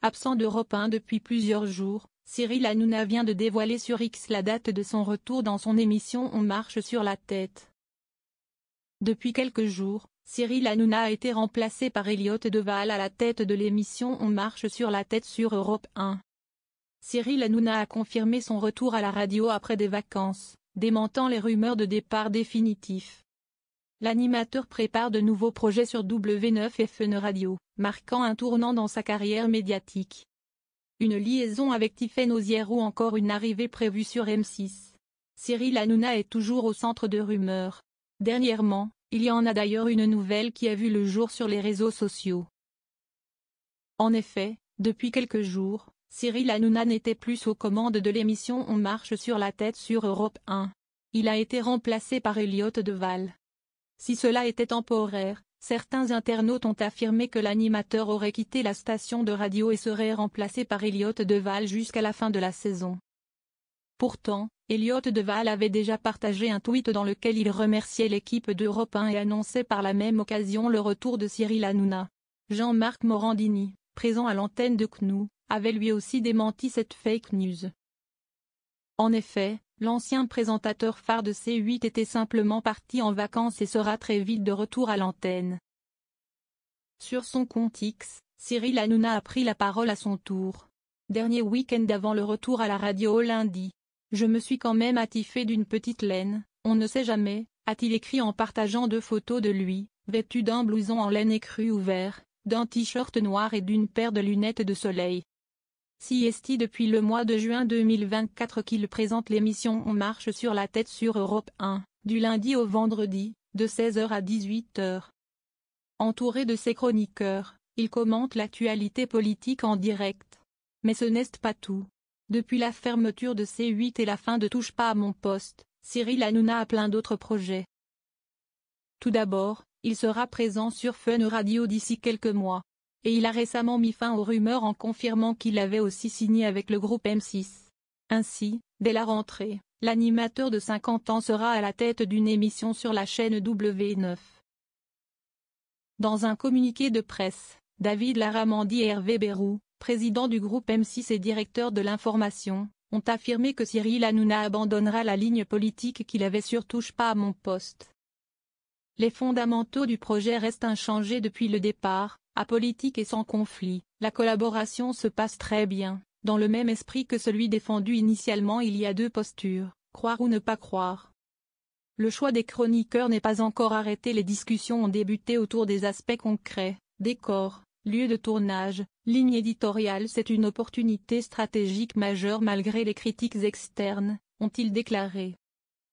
Absent d'Europe 1 depuis plusieurs jours, Cyril Hanouna vient de dévoiler sur X la date de son retour dans son émission On marche sur la tête. Depuis quelques jours, Cyril Hanouna a été remplacé par Elliott Deval à la tête de l'émission On marche sur la tête sur Europe 1. Cyril Hanouna a confirmé son retour à la radio après des vacances, démentant les rumeurs de départ définitif. L'animateur prépare de nouveaux projets sur W9 Radio, marquant un tournant dans sa carrière médiatique. Une liaison avec Tiffaine Ozière ou encore une arrivée prévue sur M6. Cyril Hanouna est toujours au centre de rumeurs. Dernièrement, il y en a d'ailleurs une nouvelle qui a vu le jour sur les réseaux sociaux. En effet, depuis quelques jours, Cyril Hanouna n'était plus aux commandes de l'émission On marche sur la tête sur Europe 1. Il a été remplacé par Elliott Deval. Si cela était temporaire, certains internautes ont affirmé que l'animateur aurait quitté la station de radio et serait remplacé par Elliott Deval jusqu'à la fin de la saison. Pourtant, Elliott Deval avait déjà partagé un tweet dans lequel il remerciait l'équipe d'Europe 1 et annonçait par la même occasion le retour de Cyril Hanouna. Jean-Marc Morandini, présent à l'antenne de CNOU, avait lui aussi démenti cette fake news. En effet, l'ancien présentateur phare de C8 était simplement parti en vacances et sera très vite de retour à l'antenne. Sur son compte X, Cyril Hanouna a pris la parole à son tour. Dernier week-end avant le retour à la radio lundi. Je me suis quand même attifé d'une petite laine, on ne sait jamais, a-t-il écrit en partageant 2 photos de lui, vêtu d'un blouson en laine écrue ouvert, d'un t-shirt noir et d'une paire de lunettes de soleil. Si est depuis le mois de juin 2024 qu'il présente l'émission On marche sur la tête sur Europe 1, du lundi au vendredi, de 16h à 18h. Entouré de ses chroniqueurs, il commente l'actualité politique en direct. Mais ce n'est pas tout. Depuis la fermeture de C8 et la fin de Touche pas à mon poste, Cyril Hanouna a plein d'autres projets. Tout d'abord, il sera présent sur Fun Radio d'ici quelques mois. Et il a récemment mis fin aux rumeurs en confirmant qu'il avait aussi signé avec le groupe M6. Ainsi, dès la rentrée, l'animateur de 50 ans sera à la tête d'une émission sur la chaîne W9. Dans un communiqué de presse, David Larramendy et Hervé Bérou, président du groupe M6 et directeur de l'information, ont affirmé que Cyril Hanouna abandonnera la ligne politique qu'il avait sur Touche pas à mon poste. Les fondamentaux du projet restent inchangés depuis le départ, apolitique et sans conflit. La collaboration se passe très bien, dans le même esprit que celui défendu initialement. Il y a 2 postures, croire ou ne pas croire. Le choix des chroniqueurs n'est pas encore arrêté. Les discussions ont débuté autour des aspects concrets, décor, lieu de tournage, ligne éditoriale. C'est une opportunité stratégique majeure malgré les critiques externes, ont-ils déclaré.